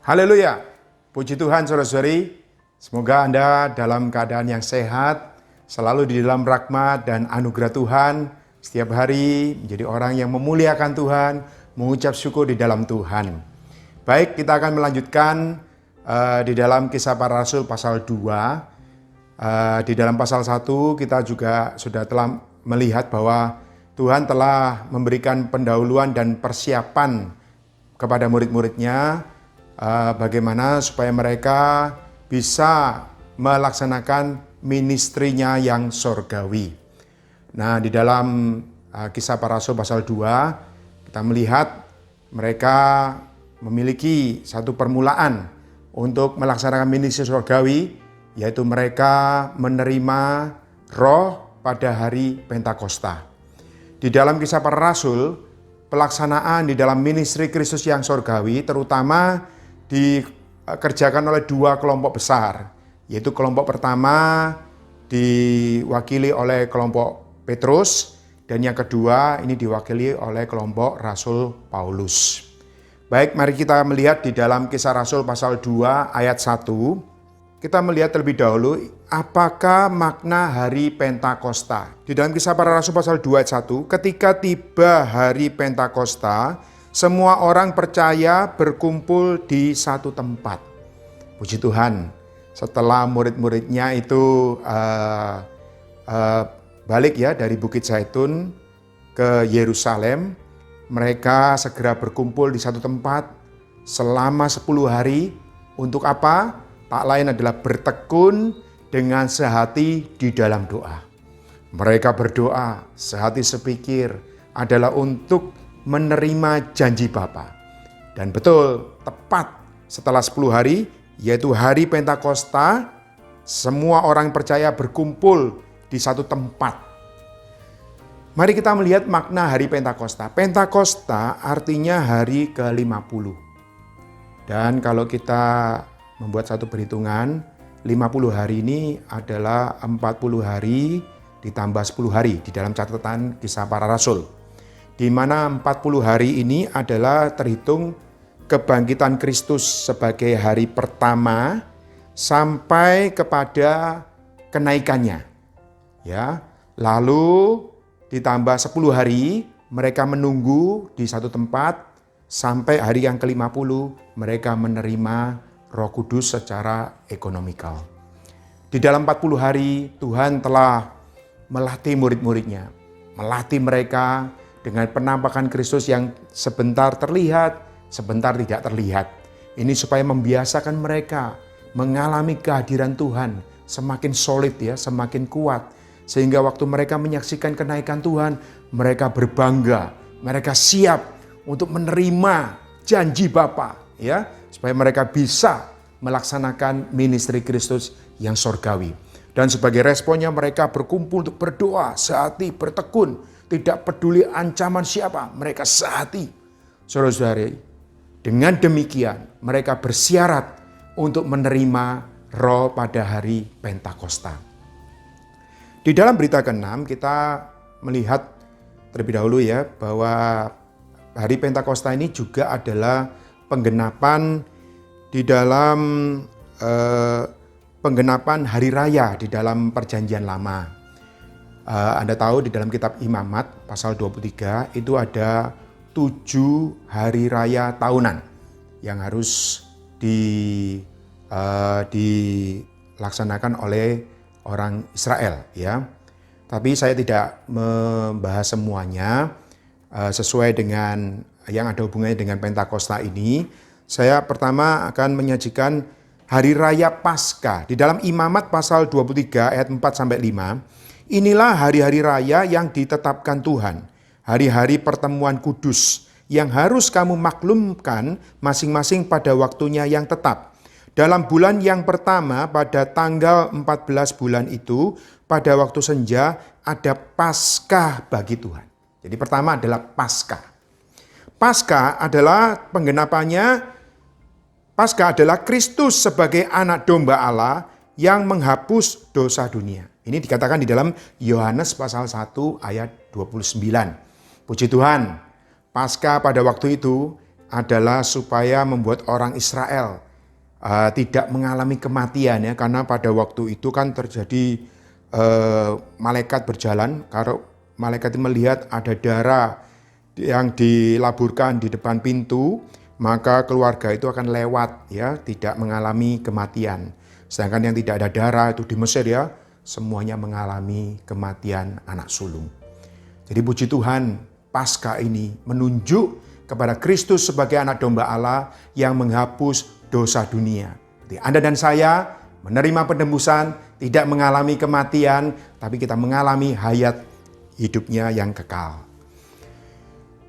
Haleluya. Puji Tuhan saudara-saudari. Semoga Anda dalam keadaan yang sehat, selalu di dalam rahmat dan anugerah Tuhan, setiap hari menjadi orang yang memuliakan Tuhan, mengucap syukur di dalam Tuhan. Baik, kita akan melanjutkan di dalam Kisah Para Rasul pasal 2. Di dalam pasal 1 kita juga sudah telah melihat bahwa Tuhan telah memberikan pendahuluan dan persiapan kepada murid-muridnya, bagaimana supaya mereka bisa melaksanakan ministrinya yang sorgawi. Nah, di dalam Kisah Para Rasul pasal 2 kita melihat mereka memiliki satu permulaan untuk melaksanakan ministri sorgawi, yaitu mereka menerima Roh pada hari Pentakosta. Di dalam Kisah Para Rasul, pelaksanaan di dalam ministri Kristus yang sorgawi terutama dikerjakan oleh dua kelompok besar, yaitu kelompok pertama diwakili oleh kelompok Petrus, dan yang kedua ini diwakili oleh kelompok Rasul Paulus. Baik, mari kita melihat di dalam Kisah Rasul pasal 2 ayat 1. Kita melihat terlebih dahulu apakah makna hari Pentakosta. Di dalam Kisah Para Rasul pasal 2 ayat 1, ketika tiba hari Pentakosta, semua orang percaya berkumpul di satu tempat. Puji Tuhan, setelah murid-muridnya itu balik dari Bukit Zaitun ke Yerusalem, mereka segera berkumpul di satu tempat selama 10 hari. Untuk apa? Tak lain adalah bertekun dengan sehati di dalam doa. Mereka berdoa sehati sepikir adalah untuk menerima janji Bapa. Dan betul, tepat setelah 10 hari, yaitu hari Pentakosta, semua orang percaya berkumpul di satu tempat. Mari kita melihat makna hari Pentakosta. Pentakosta artinya hari ke-50. Dan kalau kita membuat satu perhitungan, 50 hari ini adalah 40 hari ditambah 10 hari di dalam catatan Kisah Para Rasul. Di mana 40 hari ini adalah terhitung kebangkitan Kristus sebagai hari pertama sampai kepada kenaikannya. Lalu ditambah 10 hari mereka menunggu di satu tempat sampai hari yang ke-50 mereka menerima Roh Kudus secara ekonomikal. Di dalam 40 hari Tuhan telah melatih murid-muridnya, melatih mereka dengan penampakan Kristus yang sebentar terlihat, sebentar tidak terlihat. Ini supaya membiasakan mereka mengalami kehadiran Tuhan semakin solid semakin kuat. Sehingga waktu mereka menyaksikan kenaikan Tuhan, mereka berbangga, mereka siap untuk menerima janji Bapa, supaya mereka bisa melaksanakan ministri Kristus yang sorgawi. Dan sebagai responnya mereka berkumpul untuk berdoa, sehati, bertekun. Tidak peduli ancaman siapa, mereka sehati. Saudara-saudari, dengan demikian mereka bersyarat untuk menerima Roh pada hari Pentakosta. Di dalam berita ke-6 kita melihat terlebih dahulu bahwa hari Pentakosta ini juga adalah penggenapan di dalam penggenapan hari raya di dalam Perjanjian Lama. Anda tahu di dalam kitab Imamat pasal 23 itu ada 7 hari raya tahunan yang harus dilaksanakan oleh orang Israel. Tapi saya tidak membahas semuanya sesuai dengan yang ada hubungannya dengan Pentakosta ini. Saya pertama akan menyajikan hari raya Paskah. Di dalam Imamat pasal 23 ayat 4-5. Inilah hari-hari raya yang ditetapkan Tuhan, hari-hari pertemuan kudus yang harus kamu maklumkan masing-masing pada waktunya yang tetap. Dalam bulan yang pertama pada tanggal 14 bulan itu, pada waktu senja ada Paskah bagi Tuhan. Jadi pertama adalah Paskah. Paskah adalah penggenapannya, Paskah adalah Kristus sebagai anak domba Allah yang menghapus dosa dunia. Ini dikatakan di dalam Yohanes pasal 1 ayat 29. Puji Tuhan, Paskah pada waktu itu adalah supaya membuat orang Israel tidak mengalami kematian ya, karena pada waktu itu kan terjadi malaikat berjalan, kalau malaikat melihat ada darah yang dilaburkan di depan pintu, maka keluarga itu akan lewat ya, tidak mengalami kematian. Sedangkan yang tidak ada darah itu di Mesir ya, semuanya mengalami kematian anak sulung. Jadi puji Tuhan, Paskah ini menunjuk kepada Kristus sebagai anak domba Allah yang menghapus dosa dunia. Jadi Anda dan saya menerima penembusan, tidak mengalami kematian, tapi kita mengalami hayat hidupnya yang kekal.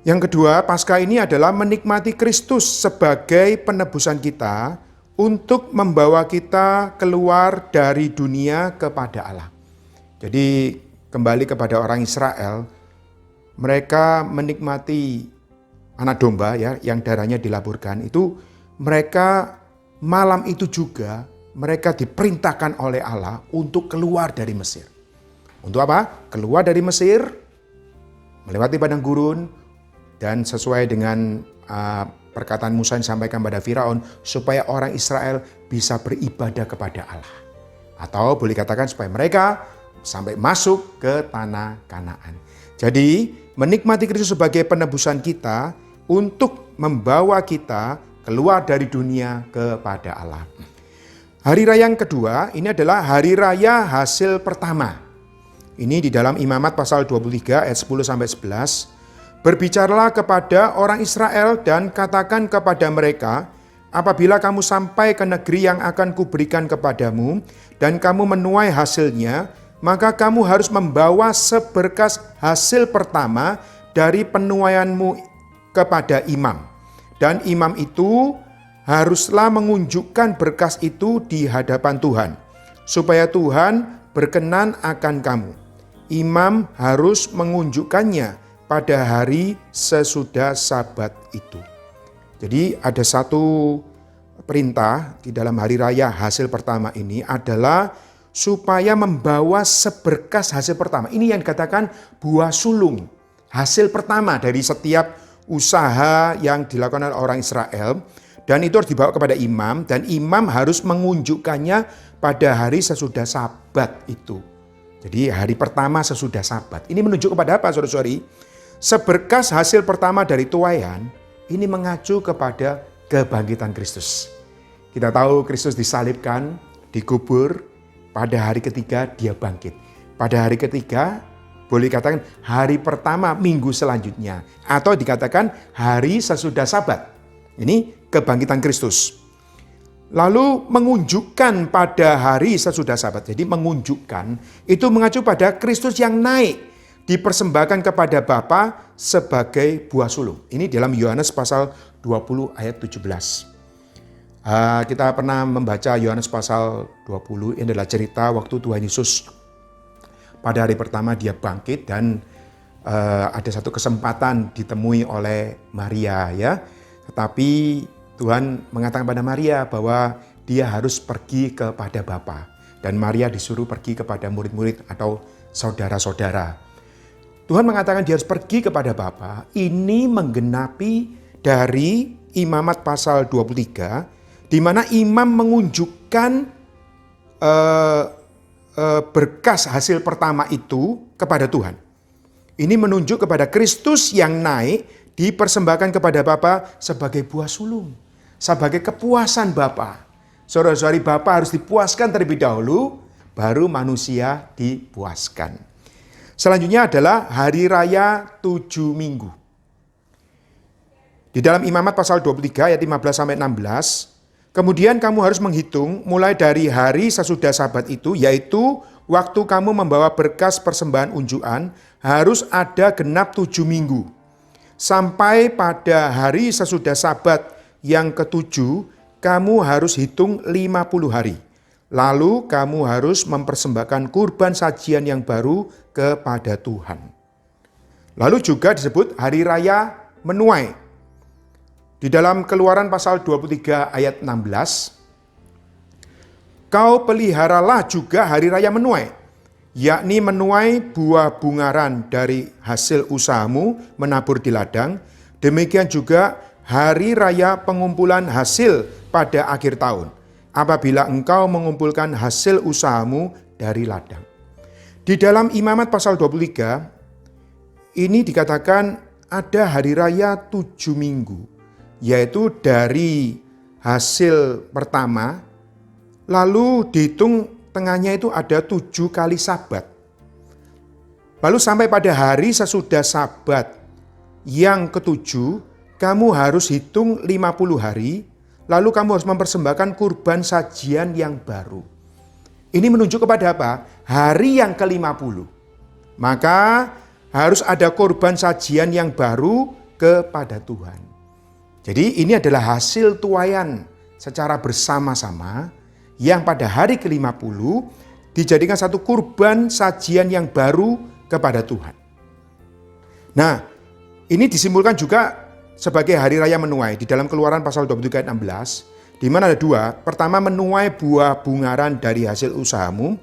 Yang kedua, Paskah ini adalah menikmati Kristus sebagai penebusan kita untuk membawa kita keluar dari dunia kepada Allah. Jadi kembali kepada orang Israel, mereka menikmati anak domba ya yang darahnya dilaburkan itu, mereka malam itu juga mereka diperintahkan oleh Allah untuk keluar dari Mesir. Untuk apa? Keluar dari Mesir, melewati padang gurun, dan sesuai dengan perkataan Musa yang disampaikan pada Firaun, supaya orang Israel bisa beribadah kepada Allah. Atau boleh katakan supaya mereka sampai masuk ke tanah Kanaan. Jadi menikmati Kristus sebagai penebusan kita untuk membawa kita keluar dari dunia kepada Allah. Hari raya yang kedua ini adalah hari raya hasil pertama. Ini di dalam Imamat pasal 23 ayat 10-11. Berbicaralah kepada orang Israel dan katakan kepada mereka, apabila kamu sampai ke negeri yang akan kuberikan kepadamu dan kamu menuai hasilnya, maka kamu harus membawa seberkas hasil pertama dari penuaianmu kepada imam. Dan imam itu haruslah mengunjukkan berkas itu di hadapan Tuhan, supaya Tuhan berkenan akan kamu. Imam harus mengunjukkannya pada hari sesudah Sabat itu. Jadi ada satu perintah di dalam hari raya hasil pertama ini adalah supaya membawa seberkas hasil pertama. Ini yang dikatakan buah sulung, hasil pertama dari setiap usaha yang dilakukan oleh orang Israel. Dan itu harus dibawa kepada imam, dan imam harus mengunjukkannya pada hari sesudah Sabat itu. Jadi hari pertama sesudah Sabat. Ini menunjuk kepada apa, saudara-saudari? Seberkas hasil pertama dari tuaian ini mengacu kepada kebangkitan Kristus. Kita tahu Kristus disalibkan, dikubur, pada hari ketiga dia bangkit. Pada hari ketiga boleh dikatakan hari pertama minggu selanjutnya, atau dikatakan hari sesudah Sabat. Ini kebangkitan Kristus. Lalu mengunjukkan pada hari sesudah Sabat. Jadi mengunjukkan itu mengacu pada Kristus yang naik, dipersembahkan kepada Bapa sebagai buah sulung. Ini dalam Yohanes pasal 20 ayat 17. Kita pernah membaca Yohanes pasal 20, ini adalah cerita waktu Tuhan Yesus pada hari pertama dia bangkit, dan ada satu kesempatan ditemui oleh Maria ya. Tetapi Tuhan mengatakan pada Maria bahwa dia harus pergi kepada Bapa, dan Maria disuruh pergi kepada murid-murid atau saudara-saudara. Tuhan mengatakan dia harus pergi kepada Bapa. Ini menggenapi dari Imamat pasal 23, di mana imam mengunjukkan berkas hasil pertama itu kepada Tuhan. Ini menunjuk kepada Kristus yang naik, dipersembahkan kepada Bapa sebagai buah sulung, sebagai kepuasan Bapa. Saudara-saudari, Bapa harus dipuaskan terlebih dahulu, baru manusia dipuaskan. Selanjutnya adalah hari raya 7 minggu. Di dalam Imamat pasal 23 ayat 15-16, kemudian kamu harus menghitung mulai dari hari sesudah Sabat itu, yaitu waktu kamu membawa berkas persembahan unjukan, harus ada genap 7 minggu. Sampai pada hari sesudah Sabat yang ke-7, kamu harus hitung 50 hari. Lalu kamu harus mempersembahkan kurban sajian yang baru kepada Tuhan. Lalu juga disebut hari raya menuai. Di dalam Keluaran pasal 23 ayat 16, kau peliharalah juga hari raya menuai, yakni menuai buah bungaran dari hasil usahamu menabur di ladang. Demikian juga hari raya pengumpulan hasil pada akhir tahun, apabila engkau mengumpulkan hasil usahamu dari ladang. Di dalam Imamat pasal 23, ini dikatakan ada hari raya 7 minggu, yaitu dari hasil pertama, lalu dihitung tengahnya itu ada 7 kali Sabat. Lalu sampai pada hari sesudah Sabat yang ketujuh, kamu harus hitung 50 hari, lalu kamu harus mempersembahkan kurban sajian yang baru. Ini menunjuk kepada apa? Hari yang ke-50. Maka harus ada kurban sajian yang baru kepada Tuhan. Jadi ini adalah hasil tuaian secara bersama-sama yang pada hari ke-50 dijadikan satu kurban sajian yang baru kepada Tuhan. Nah, ini disimpulkan juga sebagai hari raya menuai di dalam Keluaran pasal 23 ayat 16, di mana ada 2. Pertama, menuai buah bungaran dari hasil usahamu.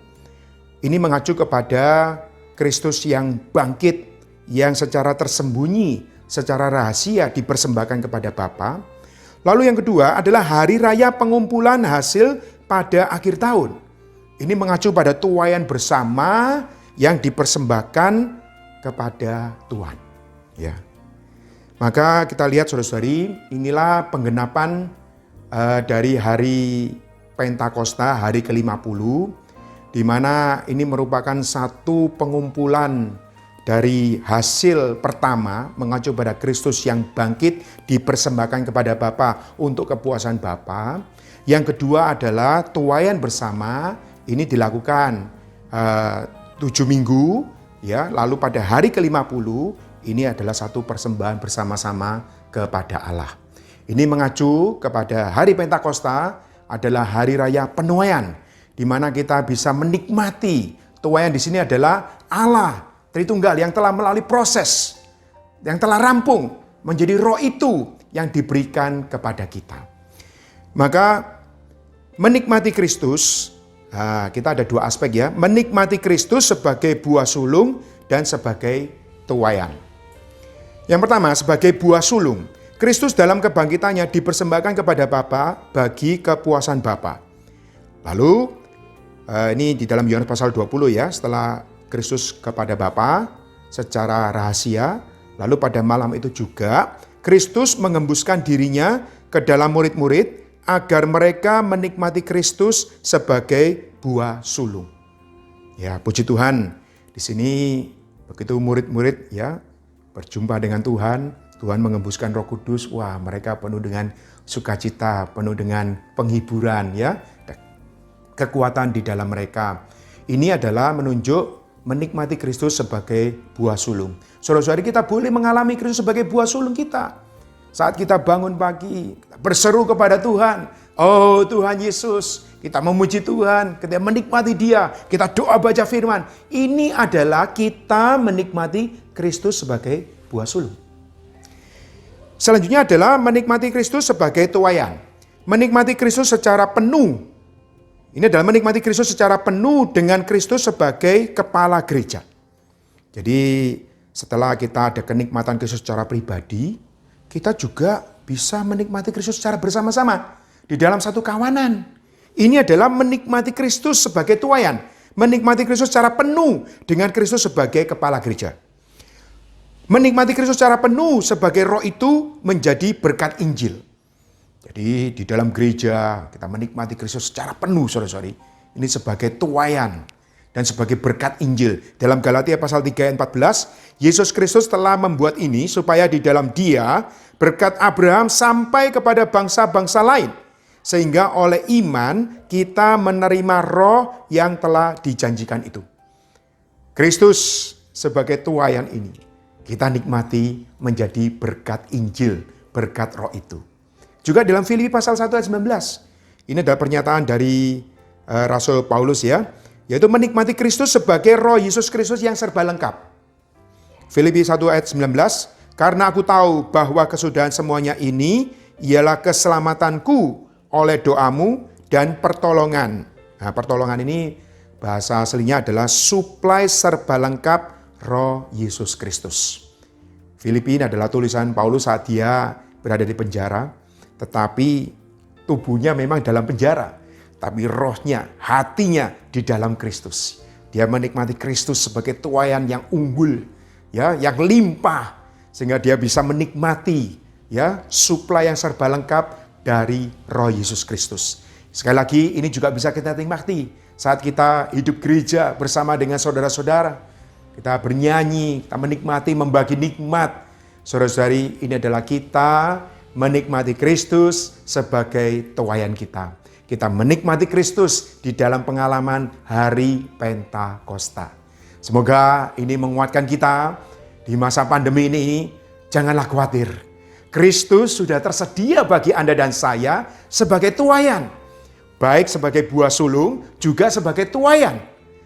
Ini mengacu kepada Kristus yang bangkit, yang secara tersembunyi, secara rahasia dipersembahkan kepada Bapa. Lalu yang kedua adalah hari raya pengumpulan hasil pada akhir tahun. Ini mengacu pada tuaian bersama yang dipersembahkan kepada Tuhan. Ya. Maka kita lihat saudara-saudari, inilah penggenapan dari hari Pentakosta, hari ke-50, di mana ini merupakan satu pengumpulan dari hasil pertama mengacu pada Kristus yang bangkit dipersembahkan kepada Bapa untuk kepuasan Bapa. Yang kedua adalah tuaian bersama, ini dilakukan 7 minggu, ya. Lalu pada hari ke-50 ini adalah satu persembahan bersama-sama kepada Allah. Ini mengacu kepada hari Pentakosta adalah hari raya penuaian, di mana kita bisa menikmati. Tuaian di sini adalah Allah Tritunggal yang telah melalui proses, yang telah rampung menjadi roh itu yang diberikan kepada kita. Maka menikmati Kristus, kita ada 2 aspek ya, menikmati Kristus sebagai buah sulung dan sebagai tuaian. Yang pertama, sebagai buah sulung, Kristus dalam kebangkitannya dipersembahkan kepada Bapa bagi kepuasan Bapa. Lalu ini di dalam Yohanes pasal 20 ya, setelah Kristus kepada Bapa secara rahasia, lalu pada malam itu juga Kristus mengembuskan dirinya ke dalam murid-murid agar mereka menikmati Kristus sebagai buah sulung. Ya, puji Tuhan. Di sini begitu murid-murid ya berjumpa dengan Tuhan, Tuhan mengembuskan Roh Kudus. Wah, mereka penuh dengan sukacita, penuh dengan penghiburan ya, kekuatan di dalam mereka. Ini adalah menunjuk menikmati Kristus sebagai buah sulung. Saudara-saudari, kita boleh mengalami Kristus sebagai buah sulung kita. Saat kita bangun pagi, berseru kepada Tuhan, oh Tuhan Yesus, kita memuji Tuhan, kita menikmati Dia, kita doa baca firman. Ini adalah kita menikmati Kristus sebagai buah sulung. Selanjutnya adalah menikmati Kristus sebagai tuaian. Menikmati Kristus secara penuh. Ini adalah menikmati Kristus secara penuh dengan Kristus sebagai kepala gereja. Jadi setelah kita ada kenikmatan Kristus secara pribadi, kita juga bisa menikmati Kristus secara bersama-sama di dalam satu kawanan. Ini adalah menikmati Kristus sebagai tuaian, menikmati Kristus secara penuh dengan Kristus sebagai kepala gereja. Menikmati Kristus secara penuh sebagai roh itu menjadi berkat Injil. Jadi di dalam gereja kita menikmati Kristus secara penuh, saudara-saudari. Ini sebagai tuaian dan sebagai berkat Injil. Dalam Galatia pasal 3 ayat 14, Yesus Kristus telah membuat ini supaya di dalam Dia berkat Abraham sampai kepada bangsa-bangsa lain. Sehingga oleh iman kita menerima roh yang telah dijanjikan itu. Kristus sebagai tuaian ini kita nikmati menjadi berkat Injil, berkat roh itu. Juga dalam Filipi pasal 1 ayat 19. Ini adalah pernyataan dari Rasul Paulus ya, yaitu menikmati Kristus sebagai roh Yesus Kristus yang serba lengkap. Filipi 1 ayat 19, karena aku tahu bahwa kesudahan semuanya ini ialah keselamatanku oleh doamu dan pertolongan. Nah, pertolongan ini bahasa aslinya adalah suplai serba lengkap roh Yesus Kristus. Filipi adalah tulisan Paulus saat dia berada di penjara, tetapi tubuhnya memang dalam penjara, tapi rohnya, hatinya di dalam Kristus. Dia menikmati Kristus sebagai tuaian yang unggul, ya, yang limpah, sehingga dia bisa menikmati, ya, suplai yang serba lengkap dari Roh Yesus Kristus. Sekali lagi, ini juga bisa kita nikmati saat kita hidup gereja bersama dengan saudara-saudara. Kita bernyanyi, kita menikmati, membagi nikmat. Saudara-saudari, ini adalah kita menikmati Kristus sebagai tuaian kita. Kita menikmati Kristus di dalam pengalaman hari Pentakosta. Semoga ini menguatkan kita di masa pandemi ini. Janganlah khawatir. Kristus sudah tersedia bagi Anda dan saya sebagai tuaian. Baik sebagai buah sulung, juga sebagai tuaian.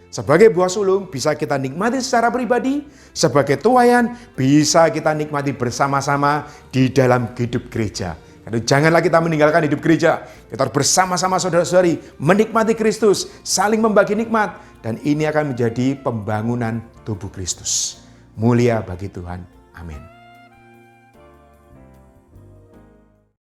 Sebagai buah sulung bisa kita nikmati secara pribadi. Sebagai tuaian bisa kita nikmati bersama-sama di dalam hidup gereja. Jadi janganlah kita meninggalkan hidup gereja. Kita harus bersama-sama saudara-saudari menikmati Kristus, saling membagi nikmat. Dan ini akan menjadi pembangunan tubuh Kristus. Mulia bagi Tuhan. Amin.